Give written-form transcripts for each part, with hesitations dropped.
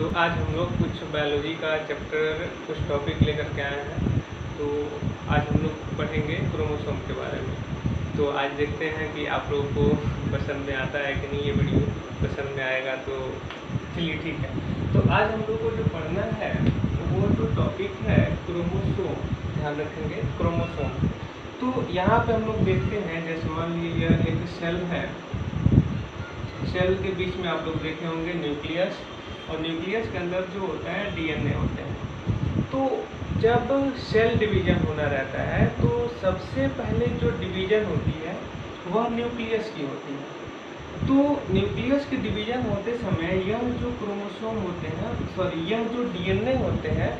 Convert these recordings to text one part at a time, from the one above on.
तो आज हम लोग कुछ बायोलॉजी का चैप्टर कुछ टॉपिक लेकर के आए हैं। तो आज हम लोग पढ़ेंगे क्रोमोसोम के बारे में। तो आज देखते हैं कि आप लोगों को पसंद में आता है कि नहीं। ये वीडियो पसंद में आएगा तो चलिए ठीक है। तो आज हम लोग को जो पढ़ना है वो जो टॉपिक है क्रोमोसोम, ध्यान रखेंगे क्रोमोसोम। तो यहाँ पे हम लोग देखते हैं, जैसे मान लीजिए यह एक सेल है, सेल के बीच में आप लोग देखे होंगे न्यूक्लियस, और न्यूक्लियस के अंदर जो होता है डीएनए होते हैं। तो जब सेल डिवीजन होना रहता है तो सबसे पहले जो डिवीजन होती है वह न्यूक्लियस की होती है। तो न्यूक्लियस के डिवीजन होते समय यह जो क्रोमोसोम होते हैं, यह जो डीएनए होते हैं,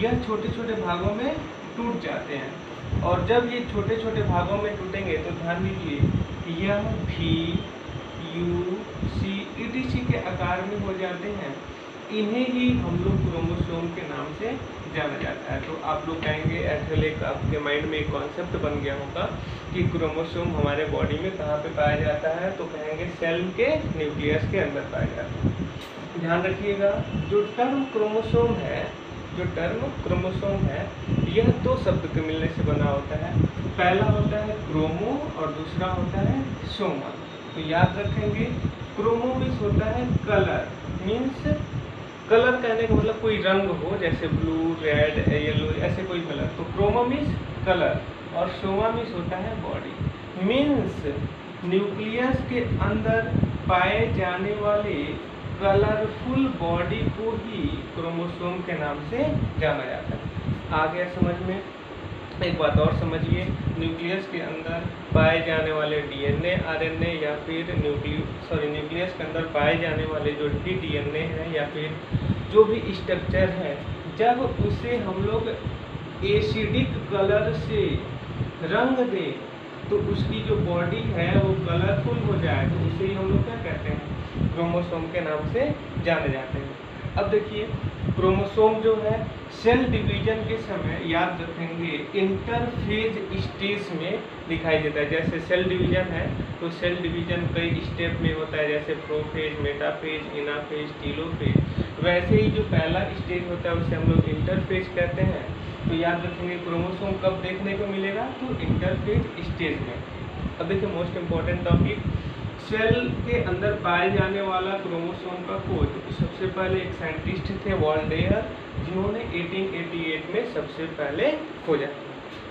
यह छोटे छोटे भागों में टूट जाते हैं। और जब ये छोटे छोटे भागों में टूटेंगे तो ध्यान दीजिए यह भी यू सी ईटीसी के आकार में हो जाते हैं। इन्हें ही हम लोग क्रोमोसोम के नाम से जाना जाता है। तो आप लोग कहेंगे एक आपके माइंड में एक कॉन्सेप्ट बन गया होगा कि क्रोमोसोम हमारे बॉडी में कहाँ पे पाया जाता है, तो कहेंगे सेल के न्यूक्लियस के अंदर पाया जाता है। ध्यान रखिएगा, जो टर्म क्रोमोसोम है यह दो शब्द के मिलने से बना होता है। पहला होता है क्रोमो और दूसरा होता है सोमा। तो याद रखेंगे, क्रोमो मीन्स होता है कलर, मीन्स कलर कहने का मतलब कोई रंग हो, जैसे ब्लू, रेड, येलो, ऐसे कोई कलर। तो क्रोमो मीन्स कलर और सोमा मीन्स होता है बॉडी। मीन्स न्यूक्लियस के अंदर पाए जाने वाले कलरफुल बॉडी को ही क्रोमोसोम के नाम से जाना जाता है। आ गया समझ में? एक बात और समझिए, न्यूक्लियस के अंदर पाए जाने वाले डीएनए, आरएनए या फिर न्यूक्लियस के अंदर पाए जाने वाले जो भी डीएनए है या फिर जो भी स्ट्रक्चर है, जब उसे हम लोग एसिडिक कलर से रंग दें तो उसकी जो बॉडी है वो कलरफुल हो जाए, तो उसे ही हम लोग क्या कहते हैं, क्रोमोसोम के नाम से जाने जाते हैं। अब देखिए, क्रोमोसोम जो है सेल डिवीजन के समय याद रखेंगे इंटरफेज स्टेज में दिखाई देता है। जैसे सेल डिवीजन है तो सेल डिवीजन कई स्टेप में होता है, जैसे प्रोफेज, मेटाफेज, इनाफेज, टीलोफेज। वैसे ही जो पहला स्टेज होता है उसे हम लोग इंटरफेज कहते हैं। तो याद रखेंगे क्रोमोसोम कब देखने को मिलेगा, तो इंटरफेज स्टेज में। अब देखिए मोस्ट इम्पॉर्टेंट टॉपिक, सेल के अंदर पाए जाने वाला क्रोमोसोम का खोज सबसे पहले एक साइंटिस्ट थे वॉल्डेयर, जिन्होंने 1888 में सबसे पहले खोजा।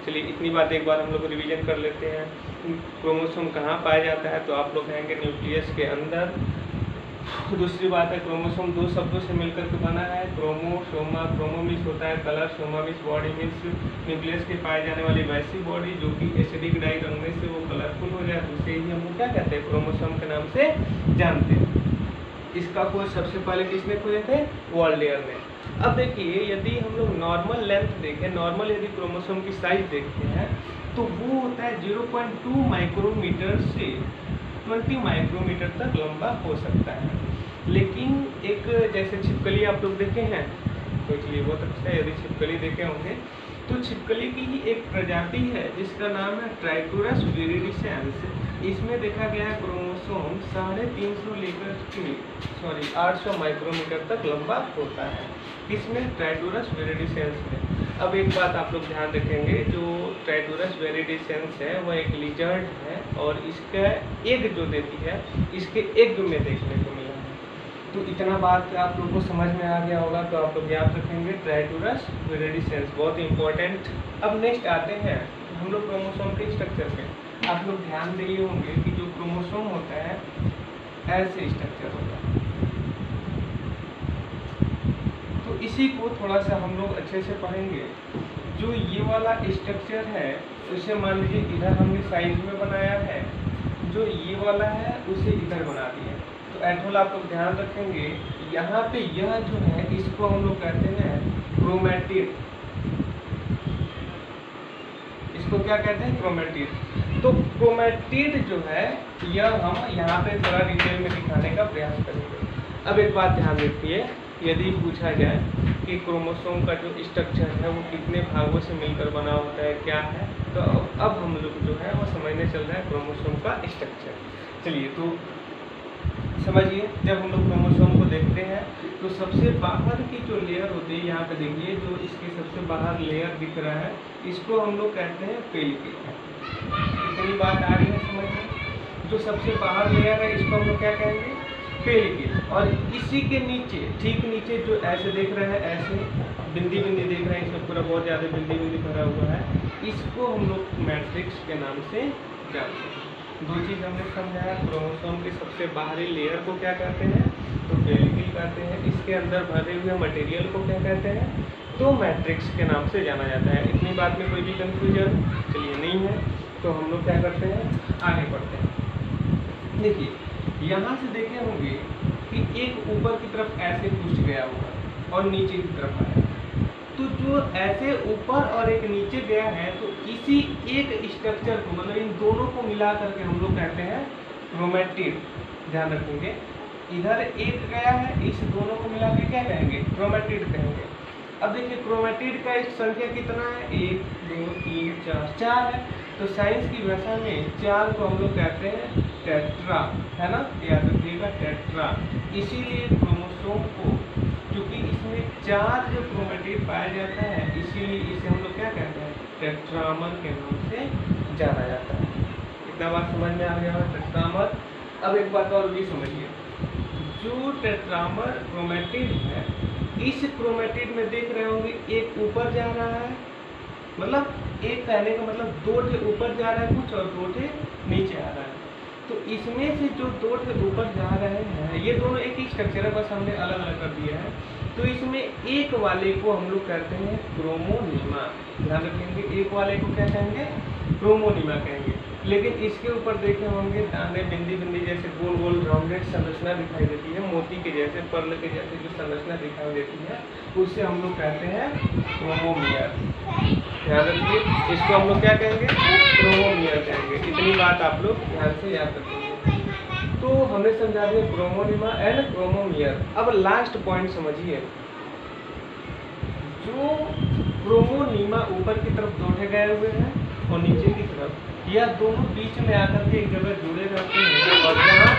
चलिए इतनी बात एक बार हम लोग रिवीजन कर लेते हैं। क्रोमोसोम कहाँ पाया जाता है, तो आप लोग कहेंगे न्यूक्लियस के अंदर। दूसरी बात है, क्रोमोसोम दो शब्दों से मिलकर के बना है, क्रोमो सोमा। क्रोमो मीन्स होता है colour, Soma means body, means nucleus के पाए जाने वाली वैसी बॉडी जो कि एसिडिक डाई रंगने से वो कलरफुल हो जाए, उसे ही हम लोग क्या कहते हैं, क्रोमोसोम के नाम से जानते हैं। इसका खोज सबसे पहले किसने खोजे थे, वॉल्डेयर ने। अब देखिए, यदि हम लोग नॉर्मल लेंथ देखें, नॉर्मल यदि क्रोमोसोम की साइज देखते हैं तो वो होता है 0.2 माइक्रोमीटर से 20 माइक्रोमीटर तक लंबा हो सकता है। लेकिन एक जैसे छिपकली आप लोग देखे हैं, तो इसलिए बहुत अच्छा है यदि छिपकली देखे होंगे। तो छिपकली की ही एक प्रजाति है जिसका नाम है ट्राइटोरस विरिडिसेंस। इसमें देखा गया है क्रोमोसोम 350 लेकर के 800 माइक्रोमीटर तक लंबा होता है। इसमें ट्राइटोरस विरिडिसेंस में। अब एक बात आप लोग ध्यान रखेंगे, जो ट्राइटोरस विरिडिसेंस है वह एक लिजर्ड है और इसका एग जो देती है, इसके एग में देखने को मिला है। तो इतना बात आप लोग को समझ में आ गया होगा, तो आप लोग याद रखेंगे ट्राइटोरस विरिडिसेंस, बहुत इंपॉर्टेंट। अब नेक्स्ट आते हैं हम लोग क्रोमोसोम के स्ट्रक्चर पे। आप लोग ध्यान दिए होंगे कि जो क्रोमोसोम होता है ऐसे स्ट्रक्चर होता है। तो इसी को थोड़ा सा हम लोग अच्छे से पढ़ेंगे। जो ये वाला स्ट्रक्चर है उसे मान लीजिए इधर हमने साइज में बनाया है, जो ये वाला है उसे इधर बना दिया। तो एटोल आप लोग ध्यान रखेंगे, यहाँ पे यह जो है इसको हम लोग कहते हैं क्रोमैटिड। इसको क्या कहते हैं, क्रोमैटिड। तो क्रोमैटिड जो है यह हम यहाँ पे थोड़ा डिटेल में दिखाने का प्रयास करेंगे। अब एक बात ध्यान रखिए, यदि पूछा जाए कि क्रोमोसोम का जो स्ट्रक्चर है वो कितने भागों से मिलकर बना होता है, क्या है, तो अब हम लोग जो है वो समझने चल रहा है क्रोमोसोम का स्ट्रक्चर। चलिए, तो समझिए, जब हम लोग क्रोमोसोम को देखते हैं तो सबसे बाहर की जो लेयर होती है, यहाँ पे देखिए जो इसके सबसे बाहर लेयर दिख रहा है, इसको हम लोग कहते हैं पेलिकल। इतनी बात आ रही है समझ में? जो सबसे बाहर लेयर है इसको हम लोग क्या कहेंगे? पेलिकल। और इसी के नीचे, ठीक नीचे जो ऐसे देख रहे हैं, ऐसे बिंदी बिंदी देख रहे हैं, इसमें पूरा बहुत ज़्यादा बिंदी बिंदी भरा हुआ है, इसको हम लोग मैट्रिक्स के नाम से जानते हैं। दो चीज़ हमने समझाया, क्रोमोसोम के सबसे बाहरी लेयर को क्या कहते हैं? तो पेलिकल कहते हैं। इसके अंदर भरे हुए मटेरियल को क्या कहते हैं? तो मैट्रिक्स के नाम से जाना जाता है। इतनी बात में कोई भी कंफ्यूजन चलिए नहीं है, तो हम लोग क्या करते हैं, आगे बढ़ते हैं। देखिए यहाँ से देखे होंगे कि एक ऊपर की तरफ ऐसे पुश गया हुआ और नीचे की तरफ आया, तो जो ऐसे ऊपर और एक नीचे गया है, तो इसी एक स्ट्रक्चर को, मतलब इन दोनों को मिला करके हम लोग कहते हैं क्रोमेटिड। ध्यान रखेंगे, इधर एक गया है, इस दोनों को मिला के क्या कहेंगे? क्रोमेटिड कहेंगे। अब देखिए क्रोमेटिड का संख्या कितना है? 1 2 3 4, 4 है। तो साइंस की भाषा में 4 को हम लोग कहते हैं टेट्रा, है ना? याद रखिएगा, टेट्रा। इसीलिए क्रोमोसोम को, क्योंकि इसमें 4 जो क्रोमेटिड पाया जाता है, इसीलिए इसे हम लोग क्या कहते हैं? टेट्रामर के नाम से जाना जाता है। इतना बात समझ में आ गया है, टेट्रामर। अब एक बात और भी समझिए, जो टेट्रामर क्रोमेटिड है, इस क्रोमेटिड में देख रहे होंगे एक ऊपर जा रहा है, मतलब एक कहने का मतलब 2 ठे ऊपर जा रहा है कुछ, और 2 ठे नीचे आ रहा है। तो इसमें से जो 2 ठे ऊपर जा रहे हैं, ये दोनों एक ही स्ट्रक्चर है, बस हमने अलग अलग कर दिया है। तो इसमें एक वाले को हम लोग कहते हैं क्रोमोनीमा। ध्यान रखेंगे, एक वाले को क्या कहेंगे? क्रोमोनीमा कहेंगे। लेकिन इसके ऊपर देखे होंगे दाने बिंदी बिंदी जैसे गोल गोल राउंडेड संरचना दिखाई देती है, मोती के जैसे, पर्ल के जैसे जो संरचना दिखाई देती है, उसे हम लोग कहते हैं क्रोमोमियर। ध्यान रखिए, इसको हम लोग क्या कहेंगे? क्रोमोमियर कहेंगे। इतनी बात आप लोग ध्यान से याद रखेंगे। तो हमने समझा दिया क्रोमोनिमा एंड क्रोमोमियर। अब लास्ट पॉइंट समझिए, जो क्रोमोनिमा ऊपर की तरफ 2 ठे गए हुए हैं और नीचे की तरफ, या दोनों बीच में आकर के एक जगह जुड़े रहते हैं, और जहाँ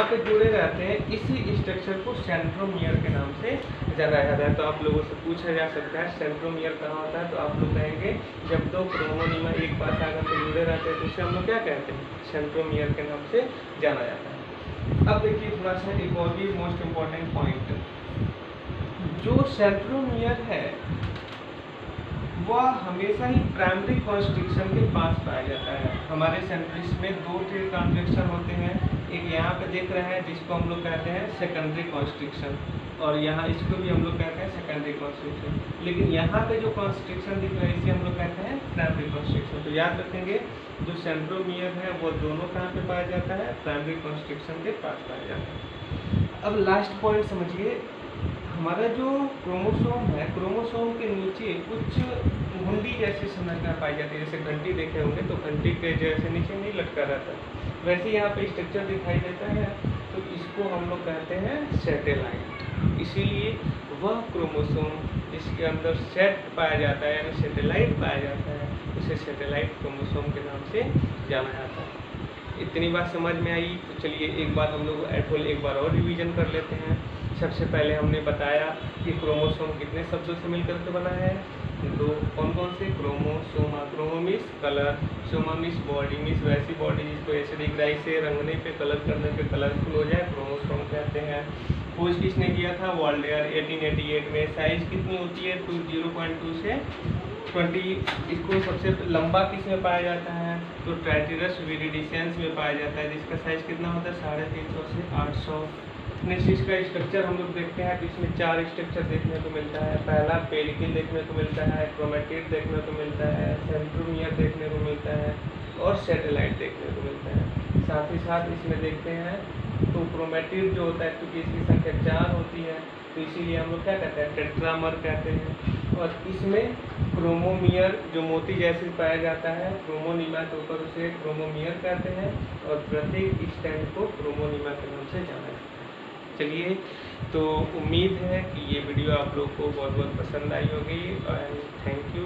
पे जुड़े रहते हैं इसी स्ट्रक्चर को सेंट्रोमियर के नाम से जाना जाता है। तो आप लोगों से पूछा जा सकता है सेंट्रोमियर कहाँ होता है, तो आप लोग कहेंगे जब 2 क्रोमोनिमा एक पास आकर के जुड़े रहते हैं तो इसे हम लोग क्या कहते हैं? सेंट्रोमियर के नाम से जाना जाता है। अब देखिए थोड़ा सा एक और भी मोस्ट इम्पॉर्टेंट पॉइंट, जो सेंट्रोमियर है वह हमेशा ही प्राइमरी कॉन्स्ट्रिक्शन के पास पाया जाता है। हमारे सेंट्रिस में 2 ठे कॉन्स्ट्रिक्शन होते हैं, एक यहाँ पे देख रहे हैं जिसको हम लोग कहते हैं सेकेंडरी कॉन्स्ट्रिक्शन, और यहाँ इसको भी हम लोग कहते हैं सेकेंडरी कॉन्स्ट्रिक्शन। लेकिन यहाँ पे जो कॉन्स्ट्रिक्शन दिख रहा है इसे हम लोग कहते हैं प्राइमरी कॉन्स्ट्रिक्शन। तो याद रखेंगे, जो सेंट्रोमियर है वो दोनों कहाँ पे पाया जाता है? प्राइमरी कॉन्स्ट्रिक्शन के पास पाया जाता है। अब लास्ट पॉइंट समझिए, हमारा जो क्रोमोसोम है, क्रोमोसोम के नीचे कुछ घुंडी जैसी संरचना पाई जाती है। जैसे घंटी देखे होंगे तो घंटी के जैसे नीचे नहीं लटका रहता, वैसे यहाँ पे स्ट्रक्चर दिखाई देता है, तो इसको हम लोग कहते हैं सैटेलाइट। इसीलिए वह क्रोमोसोम जिसके अंदर सेट पाया जाता है, यानी सैटेलाइट पाया जाता है, उसे सैटेलाइट क्रोमोसोम के नाम से जाना जाता है। इतनी बात समझ में आई, तो चलिए एक बात हम लोग एटोल एक बार और रिवीजन कर लेते हैं। सबसे पहले हमने बताया कि क्रोमोसोम कितने शब्दों से मिलकर के बना है? 2। कौन कौन से? क्रोमोसोमा, क्रोमोमिस कलर, सोमामिस बॉडी, मिस वैसी बॉडी जिसको एसिडिक डाई से रंगने पे, कलर करने पे कलरफुल हो जाए, क्रोमोसोम कहते हैं। खोज किसने किया था? वाल्डेयर 1888 में। साइज कितनी होती है? 0.2 से 20। इसको सबसे लंबा किस में पाया जाता है? तो ट्राइटेरस विरिडिसेंस में पाया जाता है, जिसका साइज कितना होता है? 350 से 800। नेक्स्ट इसका स्ट्रक्चर हम लोग देखते हैं, तो इसमें 4 स्ट्रक्चर देखने को मिलता है। पहला पेलिकल देखने को मिलता है, क्रोमेटिड देखने को मिलता है, सेंट्रोमियर देखने को मिलता है, और सैटेलाइट देखने को मिलता है। साथ ही साथ इसमें देखते हैं तो क्रोमेटिड जो होता है, क्योंकि इसकी संख्या 4 होती है, तो इसीलिए हम लोग क्या कहते हैं? टेट्रामर कहते हैं। और इसमें क्रोमोमियर जो मोती जैसे पाया जाता है, क्रोमोनिमा के ऊपर उसे क्रोमोमियर कहते हैं, और प्रत्येक स्टैंड को क्रोमोनिमा के नाम से जाना जाता है। चलिए, तो उम्मीद है कि ये वीडियो आप लोग को बहुत बहुत पसंद आई होगी, एंड थैंक यू।